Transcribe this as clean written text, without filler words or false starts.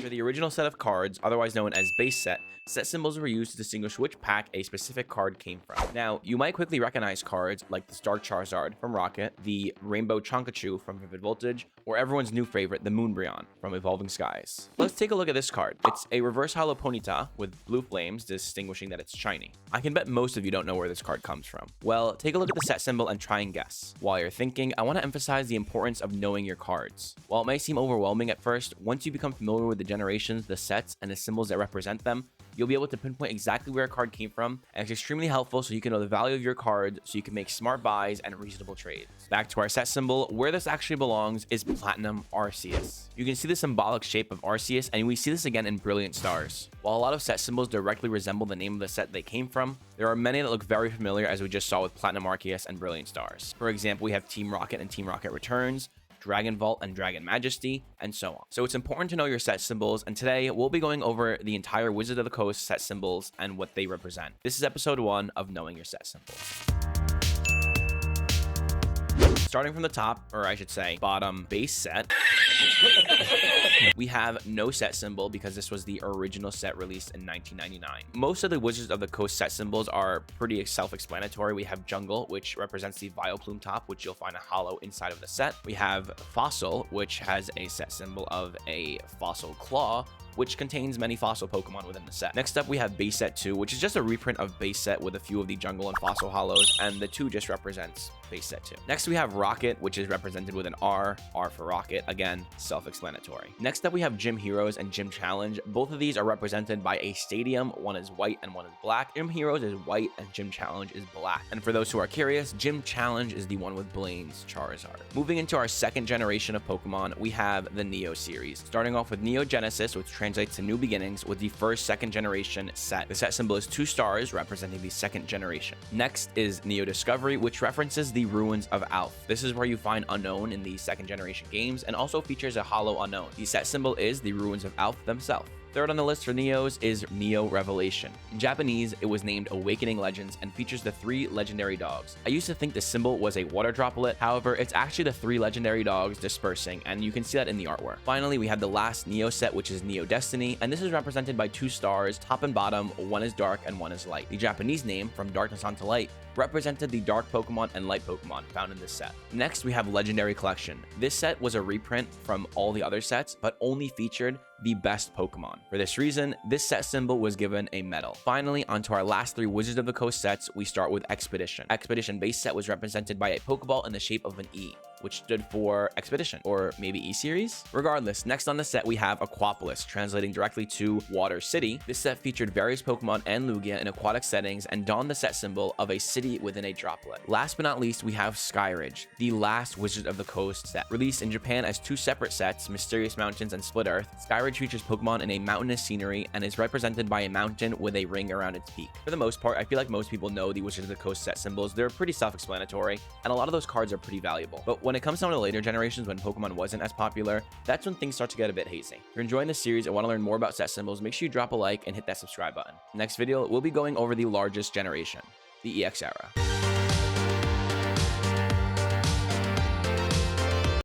For the original set of cards, otherwise known as base set symbols were used to distinguish which pack a specific card came from. Now, you might quickly recognize cards like the Star Charizard from Rocket, the Rainbow Chonkachu from Vivid Voltage, or everyone's new favorite, the Moonbryon from Evolving Skies. Let's take a look at this card. It's a reverse hollow Ponyta with blue flames, distinguishing that it's shiny. I can bet most of you don't know where this card comes from. Well, take a look at the set symbol and try and guess. While you're thinking, I want to emphasize the importance of knowing your cards. While it may seem overwhelming at first, once you become familiar with the generations, the sets, and the symbols that represent them, you'll be able to pinpoint exactly where a card came from, and it's extremely helpful so you can know the value of your card so you can make smart buys and reasonable trades. Back to our set symbol, where this actually belongs is Platinum Arceus. You can see the symbolic shape of Arceus, and we see this again in Brilliant Stars. While a lot of set symbols directly resemble the name of the set they came from, there are many that look very familiar, as we just saw with Platinum Arceus and Brilliant Stars. For example, we have Team Rocket and Team Rocket Returns, Dragon Vault and Dragon Majesty, and so on. So it's important to know your set symbols, and today we'll be going over the entire Wizard of the Coast set symbols and what they represent. This is episode 1 of Knowing Your Set Symbols. Starting from the top, or I should say bottom base set, we have no set symbol because this was the original set released in 1999. Most of the Wizards of the Coast set symbols are pretty self-explanatory. We have Jungle, which represents the Vileplume top, which you'll find a hollow inside of the set. We have Fossil, which has a set symbol of a fossil claw, which contains many fossil Pokemon within the set. Next up, we have Base Set 2, which is just a reprint of Base Set with a few of the Jungle and Fossil hollows, and the 2 just represents Base Set 2. Next, we have Rocket, which is represented with an R for Rocket, again, self-explanatory. Next up, we have Gym Heroes and Gym Challenge. Both of these are represented by a stadium. One is white and one is black. Gym Heroes is white and Gym Challenge is black. And for those who are curious, Gym Challenge is the one with Blaine's Charizard. Moving into our second generation of Pokemon, we have the Neo series. Starting off with Neo Genesis, which translates to New Beginnings, with the first second generation set. The set symbol is 2 stars, representing the second generation. Next is Neo Discovery, which references the ruins of Alph. This is where you find Unknown in the second generation games, and also features a hollow Unknown. The set symbol is the ruins of Alph themselves. Third on the list for Neos is Neo Revelation. In Japanese, it was named Awakening Legends and features the 3 legendary dogs. I used to think the symbol was a water droplet, however, it's actually the 3 legendary dogs dispersing, and you can see that in the artwork. Finally, we have the last Neo set, which is Neo Destiny, and this is represented by 2 stars, top and bottom, one is dark and one is light. The Japanese name, From Darkness Onto Light, represented the dark Pokemon and light Pokemon found in this set. Next, we have Legendary Collection. This set was a reprint from all the other sets, but only featured the best Pokemon. For this reason, this set symbol was given a medal. Finally, onto our last 3 Wizards of the Coast sets, we start with Expedition. Expedition base set was represented by a Pokeball in the shape of an E, which stood for Expedition, or maybe E-Series? Regardless, next on the set we have Aquapolis, translating directly to Water City. This set featured various Pokemon and Lugia in aquatic settings and donned the set symbol of a city within a droplet. Last but not least, we have Skyridge, the last Wizard of the Coast set. Released in Japan as 2 separate sets, Mysterious Mountains and Split Earth, Skyridge features Pokemon in a mountainous scenery and is represented by a mountain with a ring around its peak. For the most part, I feel like most people know the Wizards of the Coast set symbols. They're pretty self-explanatory, and a lot of those cards are pretty valuable. But when it comes down to later generations when Pokemon wasn't as popular, that's when things start to get a bit hazy. If you're enjoying this series and want to learn more about set symbols, make sure you drop a like and hit that subscribe button. Next video, we'll be going over the largest generation, the EX era.